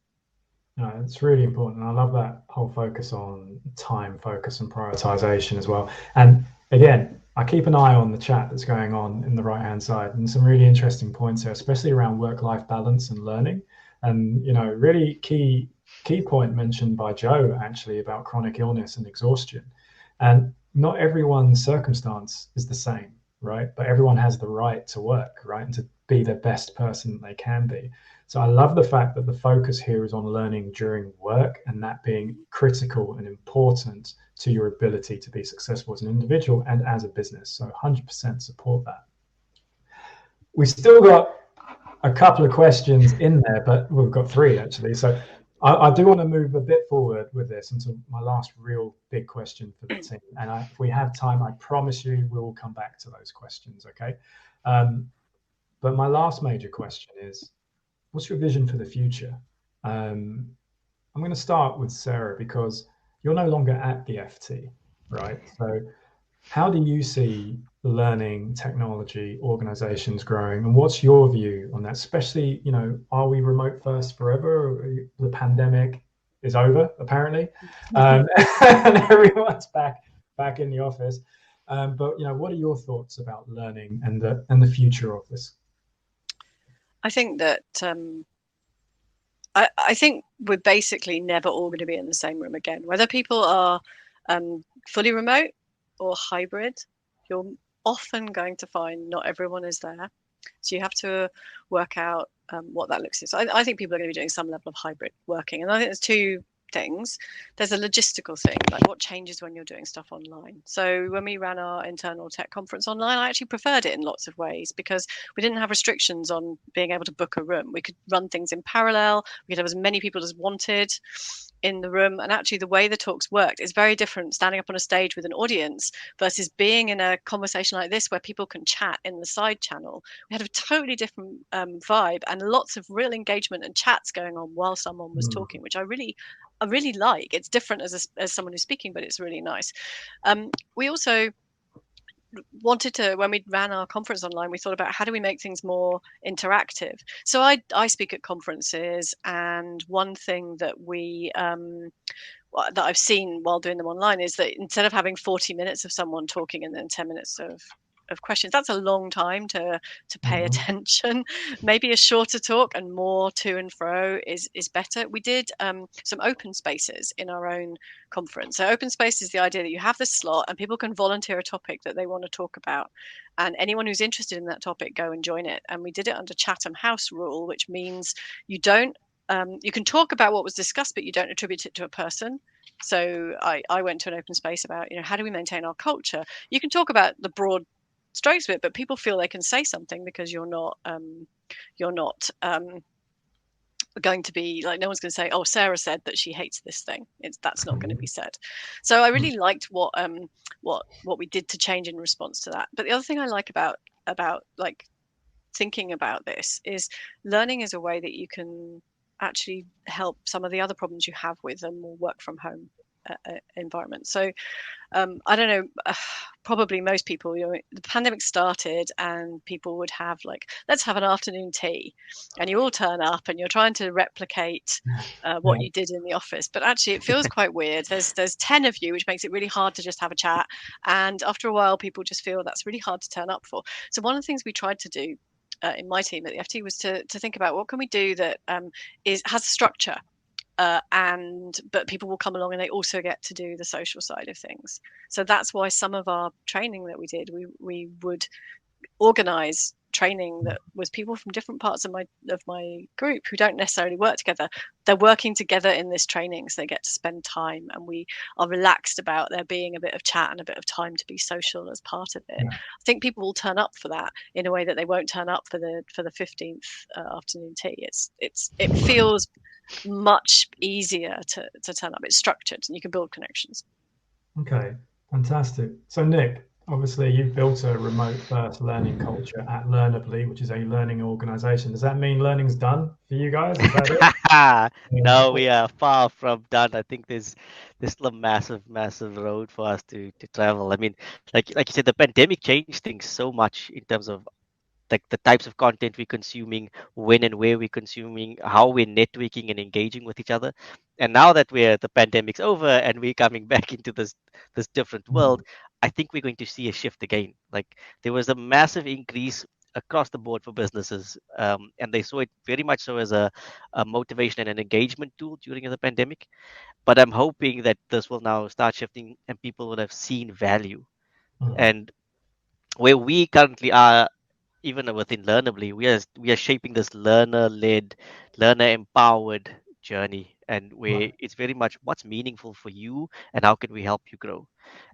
No, it's really important. I love that whole focus on time focus and prioritization as well. And again, I keep an eye on the chat that's going on in the right-hand side, and some really interesting points here, especially around work-life balance and learning. And really key point mentioned by Joe actually about chronic illness and exhaustion. And not everyone's circumstance is the same, right? But everyone has the right to work, right, and to be the best person they can be. So I love the fact that the focus here is on learning during work and that being critical and important to your ability to be successful as an individual and as a business. So 100% support that. We've still got a couple of questions in there, but we've got three actually. So I do want to move a bit forward with this into my last real big question for the team. And if we have time, I promise you we'll come back to those questions, okay? But my last major question is, what's your vision for the future? I'm going to start with Sarah because you're no longer at the FT, right? So how do you see learning technology organizations growing, and what's your view on that? Especially, are we remote first forever? The pandemic is over, apparently, and everyone's back in the office. But what are your thoughts about learning and the future of this? I think that I think we're basically never all going to be in the same room again. Whether people are fully remote or hybrid, you're often going to find not everyone is there. So you have to work out what that looks like. So I think people are going to be doing some level of hybrid working. And I think there's two things. There's a logistical thing, like what changes when you're doing stuff online. So when we ran our internal tech conference online, I actually preferred it in lots of ways because we didn't have restrictions on being able to book a room. We could run things in parallel. We could have as many people as wanted in the room. And actually the way the talks worked is very different standing up on a stage with an audience versus being in a conversation like this where people can chat in the side channel. We had a totally different vibe and lots of real engagement and chats going on while someone was talking, which I really like. It's different as someone who's speaking, but it's really nice. We also wanted to, when we ran our conference online, we thought about how do we make things more interactive. So I speak at conferences, and one thing that that I've seen while doing them online is that instead of having 40 minutes of someone talking and then 10 minutes of questions, that's a long time to pay attention. Maybe a shorter talk and more to and fro is better. We did some open spaces in our own conference. So open space is the idea that you have this slot and people can volunteer a topic that they want to talk about, and anyone who's interested in that topic go and join it. And we did it under Chatham House rule, which means you don't you can talk about what was discussed, but you don't attribute it to a person. So I went to an open space about, how do we maintain our culture? You can talk about the broad strokes of it, but people feel they can say something because you're not going to be like, no one's going to say, oh, Sarah said that she hates this thing. That's not going to be said. So I really liked what we did to change in response to that. But the other thing I like about like thinking about this is learning is a way that you can actually help some of the other problems you have with a more work from home environment. So I don't know, probably most people, the pandemic started and people would have like, let's have an afternoon tea, and you all turn up and you're trying to replicate what you did in the office, but actually it feels quite weird. There's 10 of you, which makes it really hard to just have a chat, and after a while people just feel that's really hard to turn up for. So one of the things we tried to do in my team at the FT was to think about what can we do that has a structure, but people will come along and they also get to do the social side of things. So that's why some of our training that we did, we would organize training that was people from different parts of my group who don't necessarily work together. They're working together in this training, so they get to spend time, and we are relaxed about there being a bit of chat and a bit of time to be social as part of it. I think people will turn up for that in a way that they won't turn up for the 15th afternoon tea. It feels much easier to turn up. It's structured and you can build connections. Okay, fantastic. So Nick, obviously you've built a remote first learning culture at Learnerbly, which is a learning organization. Does that mean learning's done for you guys? Is that it? No, we are far from done. I think there's still a massive road for us to travel. I mean, like you said, the pandemic changed things so much in terms of like the types of content we're consuming, when and where we're consuming, how we're networking and engaging with each other. And now that the pandemic's over and we're coming back into this different world, I think we're going to see a shift again. Like there was a massive increase across the board for businesses, and they saw it very much so as a motivation and an engagement tool during the pandemic. But I'm hoping that this will now start shifting and people will have seen value. And where we currently are, even within Learnerbly, we are shaping this learner-led, learner-empowered journey, and where it's very much what's meaningful for you and how can we help you grow.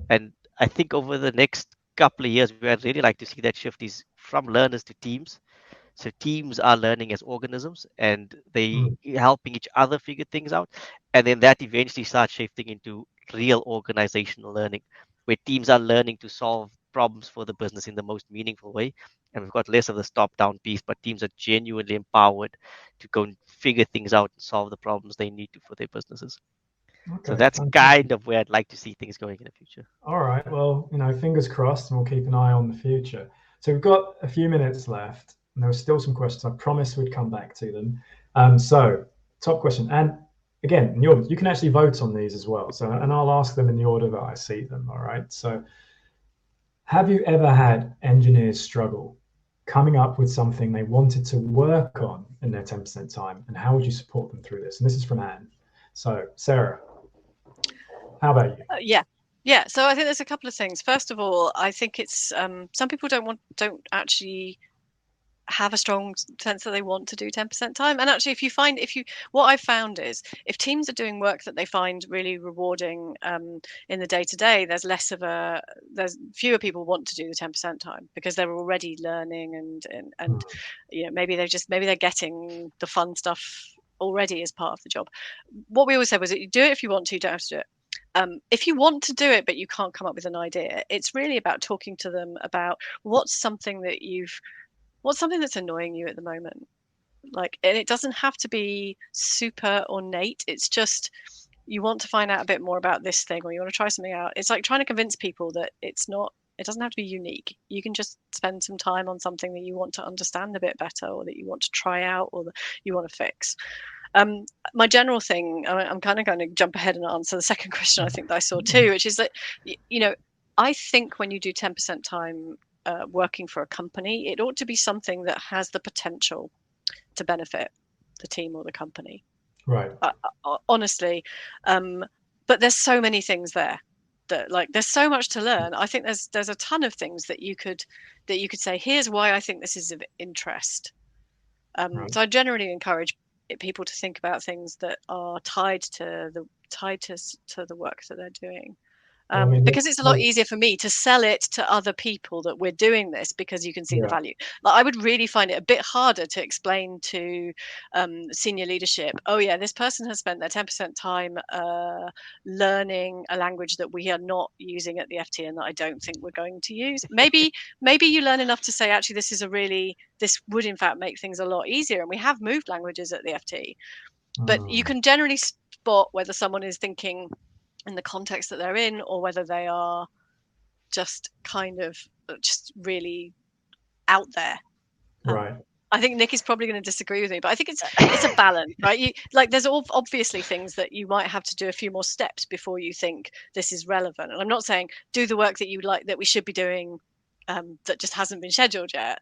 And I think over the next couple of years, we would really like to see that shift is from learners to teams. So teams are learning as organisms and they helping each other figure things out. And then that eventually starts shifting into real organizational learning, where teams are learning to solve problems for the business in the most meaningful way. And we've got less of the top-down piece, but teams are genuinely empowered to go and figure things out and solve the problems they need to for their businesses. So that's kind of where I'd like to see things going in the future. All right. Well, fingers crossed, and we'll keep an eye on the future. So we've got a few minutes left, and there were still some questions. I promised we'd come back to them. So, top question, and again, you can actually vote on these as well. So, and I'll ask them in the order that I see them. All right. So, have you ever had engineers struggle coming up with something they wanted to work on in their 10% time, and how would you support them through this? And this is from Anne. So, Sarah, how about you? Yeah. So I think there's a couple of things. First of all, I think it's some people don't actually have a strong sense that they want to do 10% time. And actually, what I've found is if teams are doing work that they find really rewarding in the day to day, there's fewer people want to do the 10% time because they're already learning and maybe they're getting the fun stuff already as part of the job. What we always said was that you do it if you want to, you don't have to do it. If you want to do it but you can't come up with an idea, it's really about talking to them about what's something that's annoying you at the moment. And it doesn't have to be super ornate. It's just you want to find out a bit more about this thing, or you want to try something out. It's like trying to convince people that it's not It doesn't have to be unique. You can just spend some time on something that you want to understand a bit better, or that you want to try out, or that you want to fix. My general thing, I'm kind of going to jump ahead and answer the second question I think that I saw too, which is that, I think when you do 10% time working for a company, it ought to be something that has the potential to benefit the team or the company. Right. Honestly, but there's so many things there that, like, there's so much to learn. I think there's a ton of things that you could say, here's why I think this is of interest. Right. So I generally encourage people to think about things that are tied to the work that they're doing. Well, I mean, because it's a lot easier for me to sell it to other people that we're doing this, because you can see the value. Like, I would really find it a bit harder to explain to senior leadership, oh yeah, this person has spent their 10% time learning a language that we are not using at the FT and that I don't think we're going to use. Maybe you learn enough to say, actually, this would in fact make things a lot easier, and we have moved languages at the FT. But you can generally spot whether someone is thinking in the context that they're in, or whether they are just kind of just really out there. Right. I think Nick is probably going to disagree with me, but I think it's a balance, right? There's obviously things that you might have to do a few more steps before you think this is relevant. And I'm not saying do the work that you like, that we should be doing, that just hasn't been scheduled yet.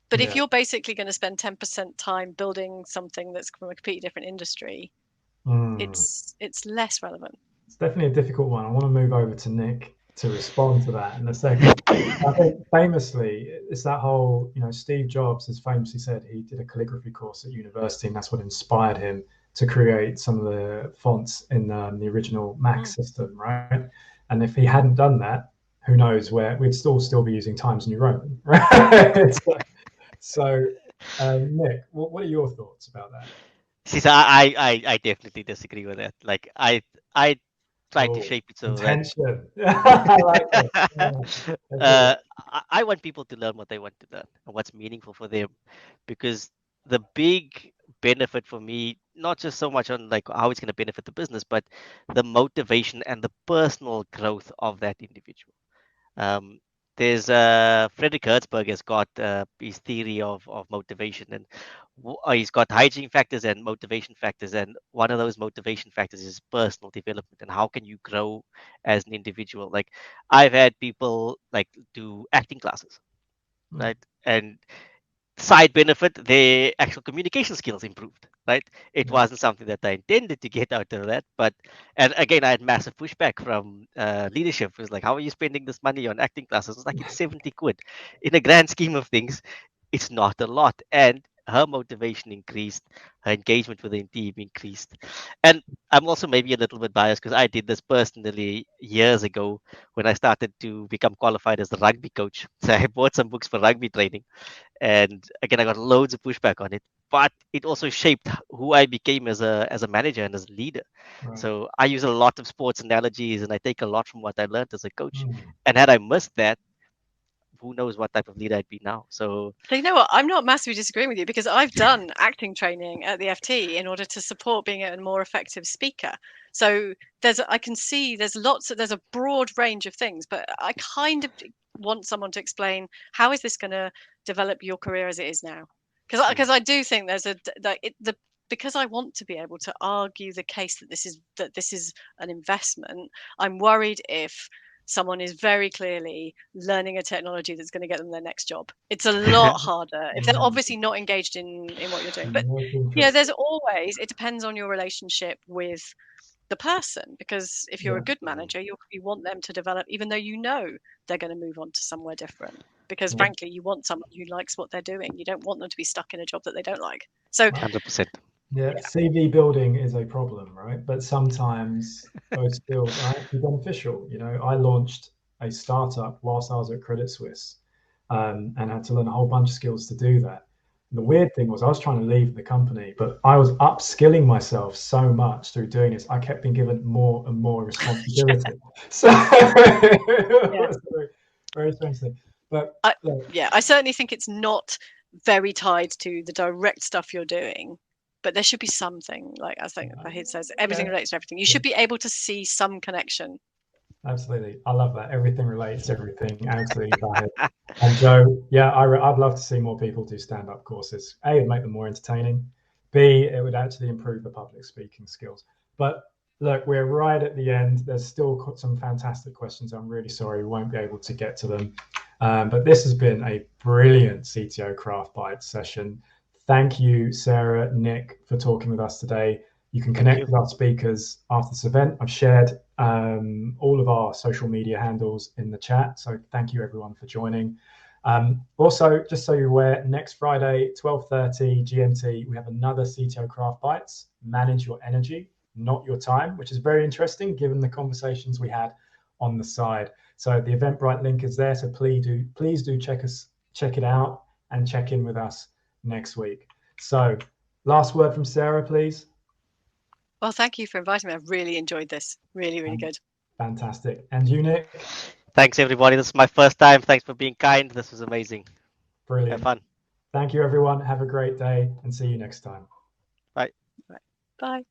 But if you're basically going to spend 10% time building something that's from a completely different industry, it's less relevant. It's definitely a difficult one. I want to move over to Nick to respond to that in a second. I think famously, it's that whole, Steve Jobs has famously said he did a calligraphy course at university, and that's what inspired him to create some of the fonts in the original Mac system, right? And if he hadn't done that, who knows where we'd still be using Times New Roman, right? So, Nick, what are your thoughts about that? See, so I definitely disagree with that. Like, I try to shape it so intention. I like that I want people to learn what they want to learn and what's meaningful for them, because the big benefit for me, not just so much on like how it's going to benefit the business, but the motivation and the personal growth of that individual. There's Frederick Herzberg has got his theory of motivation, and he's got hygiene factors and motivation factors, and one of those motivation factors is personal development and how can you grow as an individual. Like, I've had people like do acting classes, right? And side benefit, their actual communication skills improved, right? It wasn't something that I intended to get out of that, and again, I had massive pushback from leadership. It was like, how are you spending this money on acting classes? It's like, it's 70 quid. In a grand scheme of things, it's not a lot. And her motivation increased, her engagement with the team increased. And I'm also maybe a little bit biased because I did this personally years ago when I started to become qualified as a rugby coach. So I bought some books for rugby training. And again, I got loads of pushback on it, but it also shaped who I became as a manager and as a leader. Right. So I use a lot of sports analogies, and I take a lot from what I learned as a coach. And had I missed that, who knows what type of leader I'd be now. So you know what? I'm not massively disagreeing with you, because I've done acting training at the FT in order to support being a more effective speaker. So I can see there's a broad range of things, but I kind of want someone to explain, how is this going to develop your career as it is now? Because I do think because I want to be able to argue the case that this is an investment. I'm worried if someone is very clearly learning a technology that's going to get them their next job. It's a lot harder if they're obviously not engaged in what you're doing. But there's always, it depends on your relationship with the person, because if you're a good manager, you want them to develop, even though they're going to move on to somewhere different, because frankly, you want someone who likes what they're doing. You don't want them to be stuck in a job that they don't like. So 100%. Yeah, CV building is a problem, right? But sometimes those skills are actually beneficial. I launched a startup whilst I was at Credit Suisse, and had to learn a whole bunch of skills to do that. And the weird thing was I was trying to leave the company, but I was upskilling myself so much through doing this. I kept being given more and more responsibility. So very strange thing. But I certainly think it's not very tied to the direct stuff you're doing. But there should be something, like I think Fahid says, everything relates to everything. You should be able to see some connection. Absolutely. I love that. Everything relates to everything. Absolutely valid. And Joe, yeah, I'd love to see more people do stand-up courses. A, it'd make them more entertaining. B, it would actually improve the public speaking skills. But look, we're right at the end. There's still some fantastic questions. I'm really sorry we won't be able to get to them. But this has been a brilliant CTO Craft Bytes session. Thank you, Sarah, Nick, for talking with us today. You can connect with our speakers after this event. I've shared all of our social media handles in the chat. So thank you everyone for joining. Also, just so you're aware, next Friday, 12:30 GMT, we have another CTO Craft Bytes, Manage Your Energy, Not Your Time, which is very interesting given the conversations we had on the side. So the Eventbrite link is there. So please do check it out and check in with us next week. So last word from Sarah, please. Well, thank you for inviting me. I've really enjoyed this. Really, really good. Fantastic. And you, Nick? Thanks, everybody. This is my first time. Thanks for being kind. This was amazing. Brilliant. Have fun. Thank you, everyone. Have a great day and see you next time. Bye. Bye.